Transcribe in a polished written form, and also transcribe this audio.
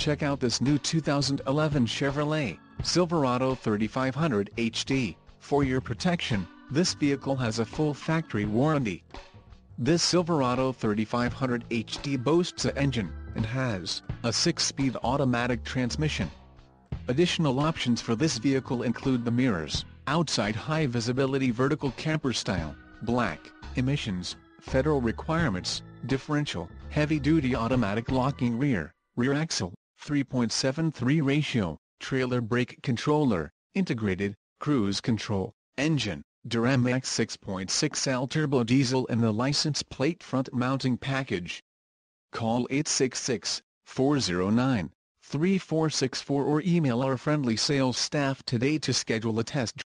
Check out this new 2011 Chevrolet Silverado 3500 HD. For your protection, this vehicle has a full factory warranty. This Silverado 3500 HD boasts an engine, and has a 6-speed automatic transmission. Additional options for this vehicle include the mirrors, outside high-visibility vertical camper style, black, emissions, federal requirements, differential, heavy-duty automatic locking rear axle, 3.73 ratio, trailer brake controller, integrated, cruise control, engine, Duramax 6.6L turbo diesel and the license plate front mounting package. Call 866-409-3464 or email our friendly sales staff today to schedule a test drive.